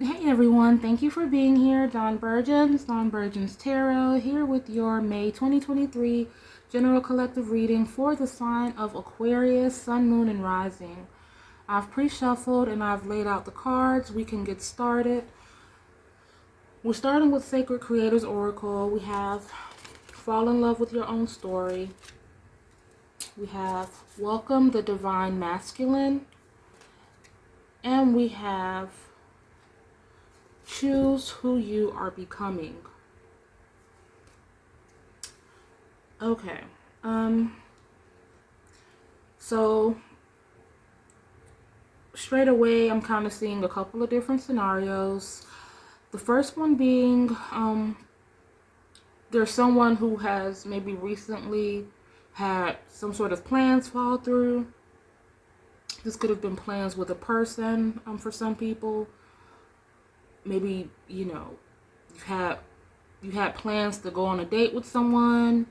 Hey everyone, thank you for being here. Dawn Burgeon's Tarot, here with your May 2023 General Collective reading for the sign of Aquarius, Sun, Moon, and Rising. I've pre-shuffled and I've laid out the cards. We can get started. We're starting with Sacred Creators Oracle. We have Fall in Love with Your Own Story. We have Welcome the Divine Masculine. And we have Choose Who You Are Becoming. Okay. So straight away I'm kind of seeing a couple of different scenarios. The first one being there's someone who has maybe recently had some sort of plans fall through. This could have been plans with a person for some people. Maybe, you had plans to go on a date with someone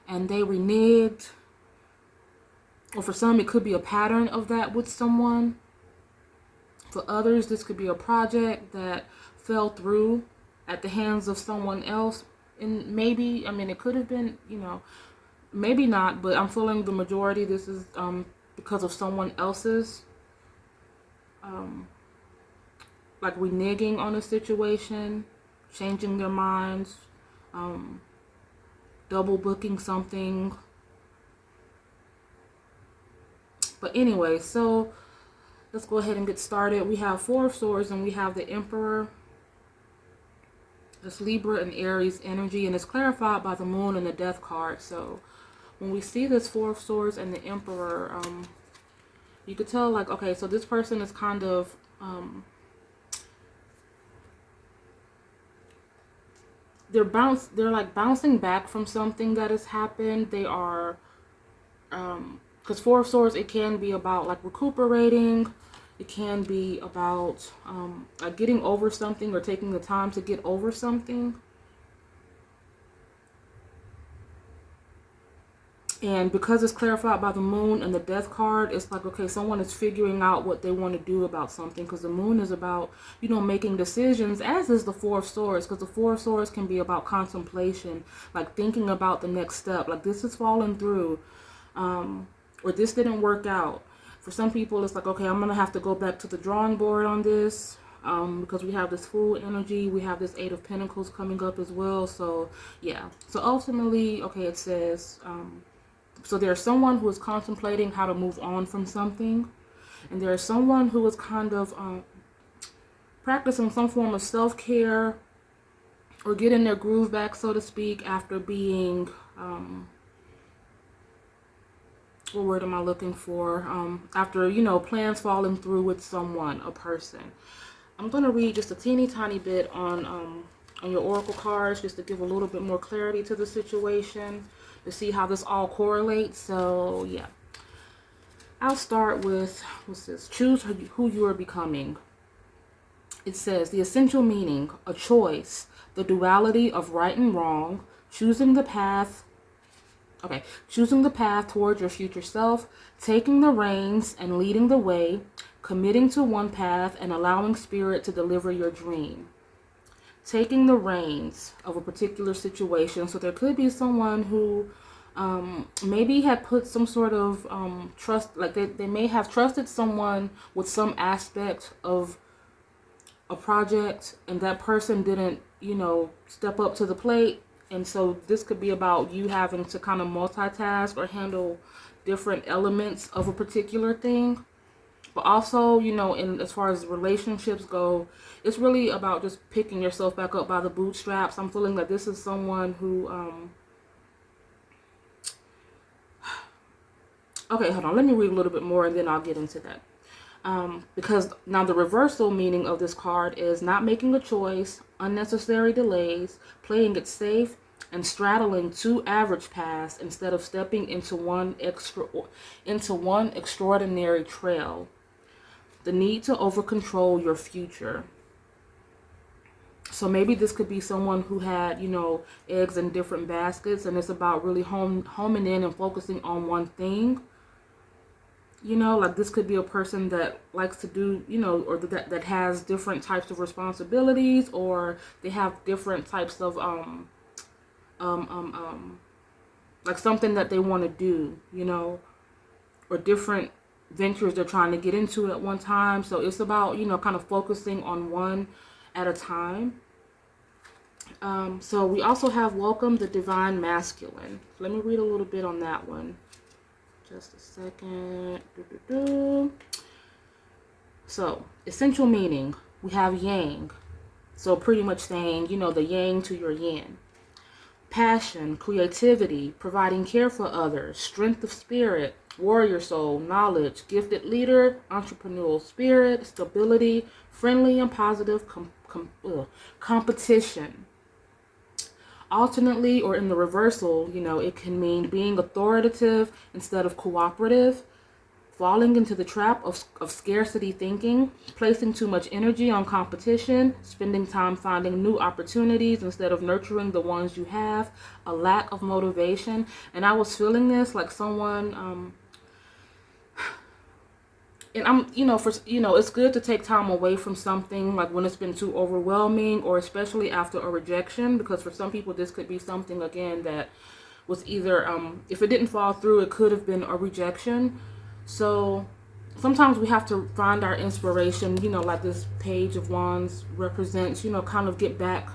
and they reneged. Or for some, it could be a pattern of that with someone. For others, this could be a project that fell through at the hands of someone else. And maybe, it could have been, maybe not, but I'm feeling the majority this is because of someone else's like reneging on a situation, changing their minds, double booking something. But anyway, so let's go ahead and get started. We have Four of Swords and we have the Emperor. It's Libra and Aries energy, and it's clarified by the Moon and the Death card. So when we see this Four of Swords and the Emperor, you could tell, like, okay, so this person is kind of they're like bouncing back from something that has happened. They are because Four of Swords, it can be about like recuperating. It can be about like getting over something or taking the time to get over something. And because it's clarified by the Moon and the Death card, it's like, okay, someone is figuring out what they want to do about something. Because the Moon is about, making decisions, as is the Four of Swords. Because the Four of Swords can be about contemplation, like thinking about the next step. Like, this is falling through, or this didn't work out. For some people, it's like, okay, I'm going to have to go back to the drawing board on this. Because we have this Fool energy. We have this Eight of Pentacles coming up as well. So, yeah. So, ultimately, okay, it says... so there's someone who is contemplating how to move on from something. And there's someone who is kind of practicing some form of self-care or getting their groove back, so to speak, after being, what word am I looking for? After, plans falling through with someone, a person. I'm going to read just a teeny tiny bit on your oracle cards just to give a little bit more clarity to the situation, to see how this all correlates. So, yeah. I'll start with, what's this? Choose who you are becoming. It says, the essential meaning, a choice, the duality of right and wrong, choosing the path towards your future self, taking the reins and leading the way, committing to one path and allowing spirit to deliver your dream. Taking the reins of a particular situation. So there could be someone who maybe had put some sort of trust, like they may have trusted someone with some aspect of a project, and that person didn't, step up to the plate. And so this could be about you having to kind of multitask or handle different elements of a particular thing. But also, in as far as relationships go, it's really about just picking yourself back up by the bootstraps. I'm feeling that this is someone who, okay, hold on. Let me read a little bit more and then I'll get into that. Because now the reversal meaning of this card is not making a choice, unnecessary delays, playing it safe, and straddling two average paths instead of stepping into one extraordinary trail. The need to over-control your future. So maybe this could be someone who had, eggs in different baskets, and it's about really homing in and focusing on one thing. You know, like this could be a person that likes to do, you know, or that has different types of responsibilities, or they have different types of um, um, um, like something that they want to do, you know, or different ventures they're trying to get into at one time. So it's about, you know, kind of focusing on one at a time. So we also have welcome the divine masculine. Let me read a little bit on that one. Just a second. So essential meaning, we have yang. So pretty much saying, you know, the yang to your yin. Passion, creativity, providing care for others, strength of spirit, warrior soul, knowledge, gifted leader, entrepreneurial spirit, stability, friendly and positive competition. Alternately, or in the reversal, you know, it can mean being authoritative instead of cooperative, falling into the trap of scarcity thinking, placing too much energy on competition, spending time finding new opportunities instead of nurturing the ones you have, a lack of motivation. And I was feeling this like someone, and I'm, you know, it's good to take time away from something like when it's been too overwhelming, or especially after a rejection, because for some people this could be something again that was either, if it didn't fall through, it could have been a rejection. So sometimes we have to find our inspiration, you know, like this Page of Wands represents, you know, kind of get back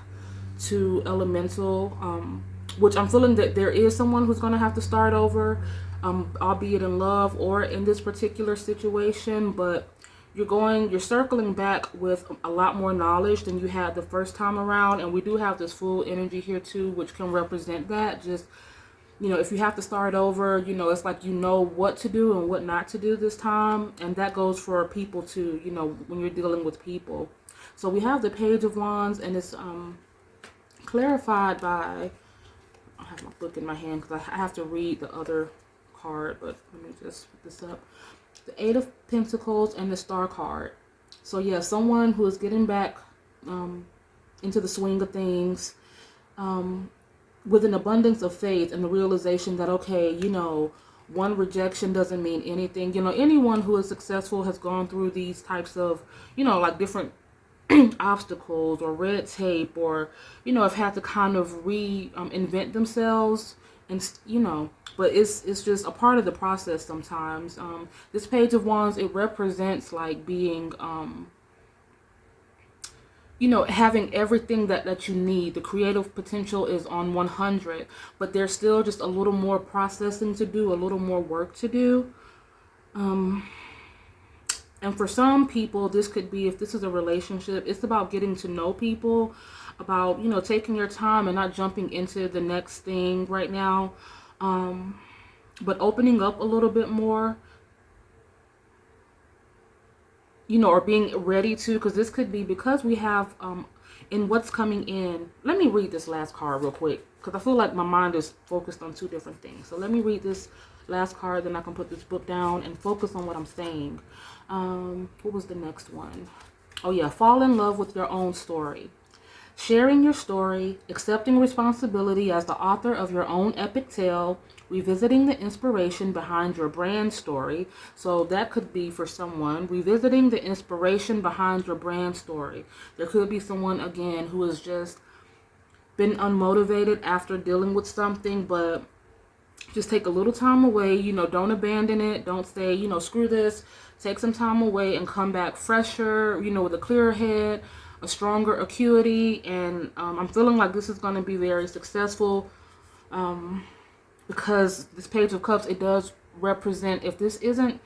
to elemental, which I'm feeling that there is someone who's going to have to start over, albeit in love or in this particular situation, but you're circling back with a lot more knowledge than you had the first time around. And we do have this full energy here too, which can represent that. Just, you know, if you have to start over, you know, it's like you know what to do and what not to do this time. And that goes for people too, you know, when you're dealing with people. So we have the Page of Wands, and it's clarified by, I have my book in my hand because I have to read the other card, but let me just put this up. The Eight of Pentacles and the Star card. So yeah, someone who is getting back into the swing of things, with an abundance of faith and the realization that, okay, you know, one rejection doesn't mean anything. You know, anyone who is successful has gone through these types of, you know, like different obstacles or red tape, or, you know, have had to kind of reinvent themselves, and, you know, but it's just a part of the process sometimes. This Page of Wands, it represents like being, you know, having everything that you need. The creative potential is on 100, but there's still just a little more processing to do, a little more work to do. And for some people, this could be, if this is a relationship, it's about getting to know people, about, you know, taking your time and not jumping into the next thing right now, but opening up a little bit more, you know, or being ready to, because this could be, because we have in what's coming in. Let me read this last card real quick, because I feel like my mind is focused on two different things. So let me read this last card, then I can put this book down and focus on what I'm saying. What was the next one? Oh yeah, fall in love with your own story. Sharing your story, accepting responsibility as the author of your own epic tale, revisiting the inspiration behind your brand story. So that could be for someone, revisiting the inspiration behind your brand story. There could be someone, again, who has just been unmotivated after dealing with something, but just take a little time away. You know, don't abandon it. Don't say, you know, screw this. Take some time away and come back fresher, you know, with a clearer head, a stronger acuity. And I'm feeling like this is going to be very successful, because this Page of Cups, it does represent, if this isn't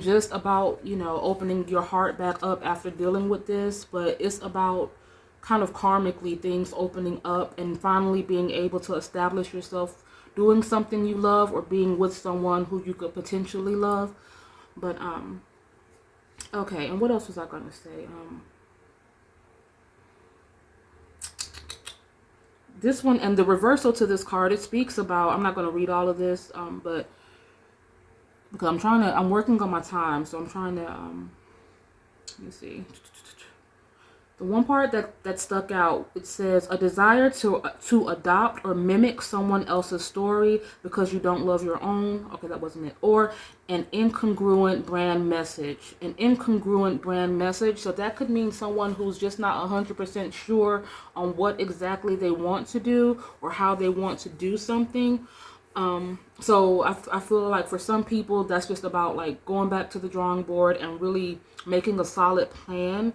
just about, you know, opening your heart back up after dealing with this, but it's about kind of karmically things opening up and finally being able to establish yourself doing something you love, or being with someone who you could potentially love. But okay, and what else was I gonna say? This one, and the reversal to this card, it speaks about, I'm not going to read all of this, but because I'm working on my time, so I'm trying to, let me see. The one part that stuck out, it says a desire to adopt or mimic someone else's story because you don't love your own. Okay, that wasn't it. Or an incongruent brand message. An incongruent brand message. So that could mean someone who's just not 100% sure on what exactly they want to do or how they want to do something. So I feel like for some people that's just about like going back to the drawing board and really making a solid plan.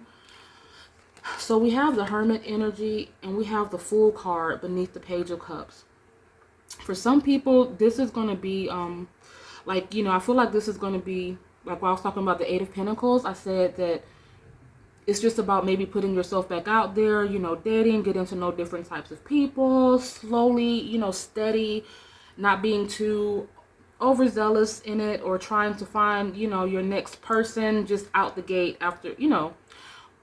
So we have the Hermit energy and we have the Fool card beneath the Page of Cups. For some people, this is going to be, like, I feel like this is going to be, like when I was talking about the Eight of Pentacles, I said that it's just about maybe putting yourself back out there, dating, getting to know different types of people, slowly, steady, not being too overzealous in it or trying to find, your next person just out the gate after,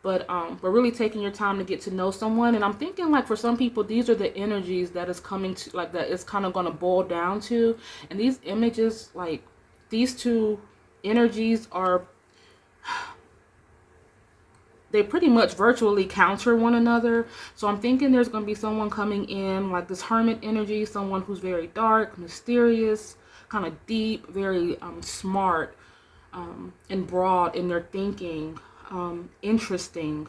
but really taking your time to get to know someone. And I'm thinking like for some people, these are the energies that is coming to, like, that it's kind of going to boil down to. And these images, like these two energies are, they pretty much virtually counter one another. So I'm thinking there's going to be someone coming in like this Hermit energy, someone who's very dark, mysterious, kind of deep, very smart, and broad in their thinking. Interesting.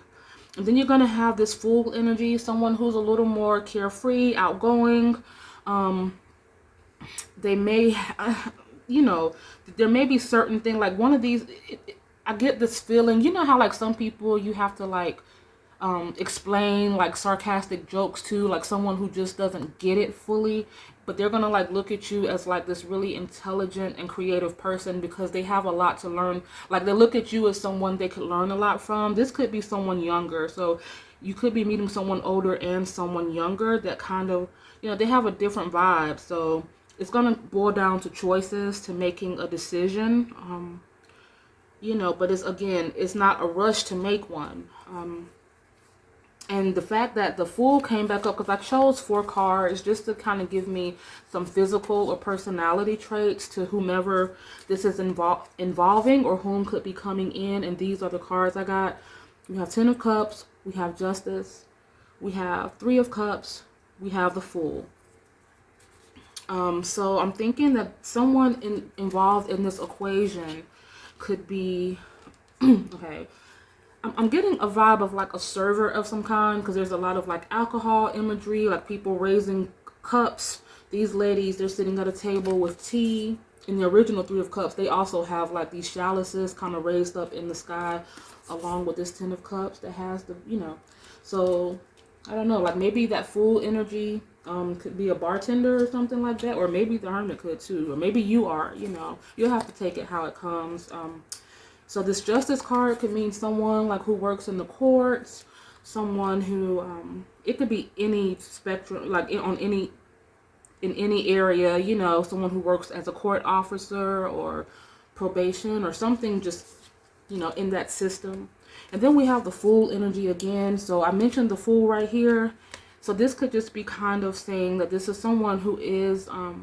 And then you're going to have this Fool energy, someone who's a little more carefree, outgoing. They may, there may be certain thing like one of these, I get this feeling, how like some people you have to like explain like sarcastic jokes to, like someone who just doesn't get it fully, but they're gonna like look at you as like this really intelligent and creative person because they have a lot to learn. Like they look at you as someone they could learn a lot from. This could be someone younger, so you could be meeting someone older and someone younger that kind of, they have a different vibe. So it's gonna boil down to choices, to making a decision, but it's not a rush to make one. And the fact that the Fool came back up, because I chose 4 cards just to kind of give me some physical or personality traits to whomever this is involving or whom could be coming in. And these are the cards I got. We have 10 of Cups, we have Justice, we have 3 of Cups, we have the Fool. So I'm thinking that someone involved in this equation could be, okay, I'm getting a vibe of like a server of some kind, because there's a lot of like alcohol imagery, like people raising cups. These ladies, they're sitting at a table with tea. In the original 3 of Cups, they also have like these chalices kind of raised up in the sky along with this 10 of Cups that has the, so I don't know, like maybe that Fool energy could be a bartender or something like that, or maybe the Hermit could too, or maybe you are, you'll have to take it how it comes. So this Justice card could mean someone like who works in the courts, someone who, it could be any spectrum, like in any area, someone who works as a court officer or probation or something, just, in that system. And then we have the Fool energy again. So I mentioned the Fool right here. So this could just be kind of saying that this is someone who is a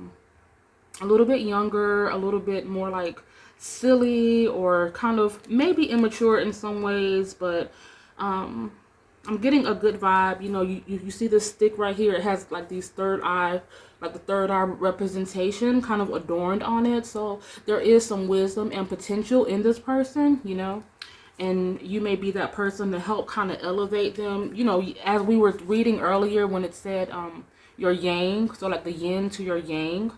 little bit younger, a little bit more like silly, or kind of maybe immature in some ways, but I'm getting a good vibe. You see this stick right here, it has like these third eye, like the third eye representation kind of adorned on it. So there is some wisdom and potential in this person, and you may be that person to help kind of elevate them. As we were reading earlier when it said your yang, so like the yin to your yang.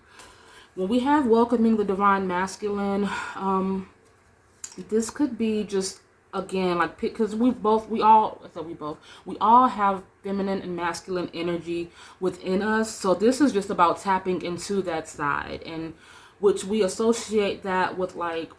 When we have welcoming the divine masculine, this could be just, again, like, because we all have feminine and masculine energy within us. So this is just about tapping into that side, and which we associate that with like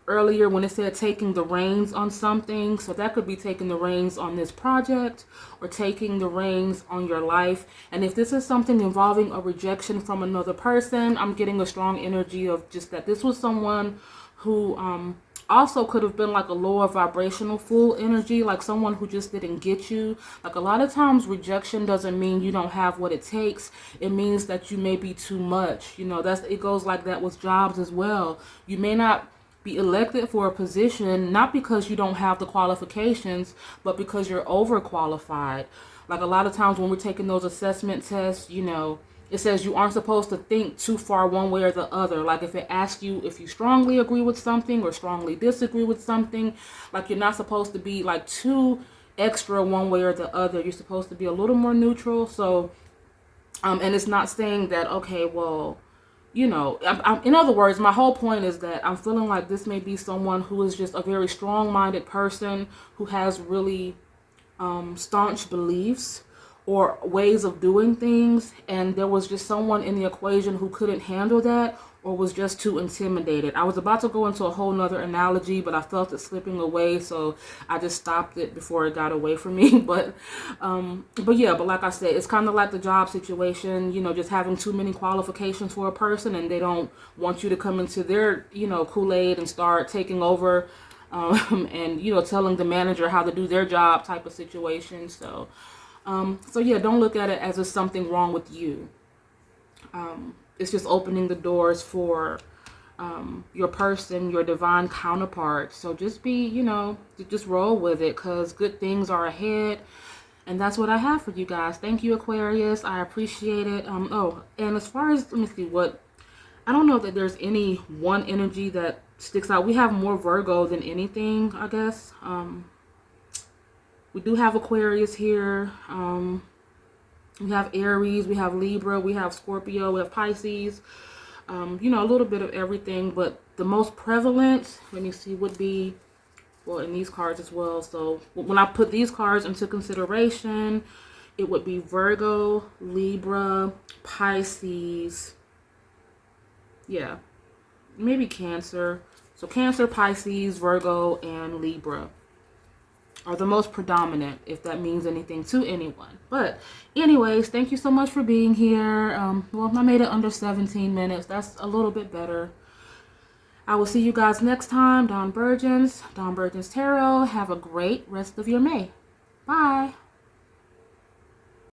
earlier when it said taking the reins on something. So that could be taking the reins on this project or taking the reins on your life. And if this is something involving a rejection from another person, I'm getting a strong energy of just that this was someone who also could have been like a lower vibrational Fool energy, like someone who just didn't get you. Like a lot of times rejection doesn't mean you don't have what it takes. It means that you may be too much. It goes like that with jobs as well. You may not be elected for a position, not because you don't have the qualifications, but because you're overqualified. Like a lot of times when we're taking those assessment tests, you know, it says you aren't supposed to think too far one way or the other. Like if it asks you if you strongly agree with something or strongly disagree with something, like you're not supposed to be like too extra one way or the other. You're supposed to be a little more neutral. So, and it's not saying that, okay, well, you know, in other words, my whole point is that I'm feeling like this may be someone who is just a very strong-minded person who has really staunch beliefs or ways of doing things, and there was just someone in the equation who couldn't handle that or was just too intimidated. I was about to go into a whole nother analogy, but I felt it slipping away, so I just stopped it before it got away from me. But yeah, but like I said, it's kind of like the job situation, you know, just having too many qualifications for a person, and they don't want you to come into their, you know, Kool-Aid and start taking over, and, you know, telling the manager how to do their job type of situation. So yeah, don't look at it as if something wrong with you. It's just opening the doors for your person, your divine counterpart. So just be, you know, just roll with it, because good things are ahead. And that's what I have for you guys. Thank you, Aquarius. I appreciate it. Oh, and as far as, let me see what, I don't know that there's any one energy that sticks out. We have more Virgo than anything, I guess. We do have Aquarius here. We have Aries, we have Libra, we have Scorpio, we have Pisces. You know, a little bit of everything, but the most prevalent, let me see, would be, well, in these cards as well. So when I put these cards into consideration, it would be Virgo, Libra, Pisces. Yeah, maybe Cancer. So Cancer, Pisces, Virgo, and Libra are the most predominant, if that means anything to anyone. But anyways, thank you so much for being here. Well, I made it under 17 minutes. That's a little bit better. I will see you guys next time. Dawn Burgins Tarot. Have a great rest of your May. Bye.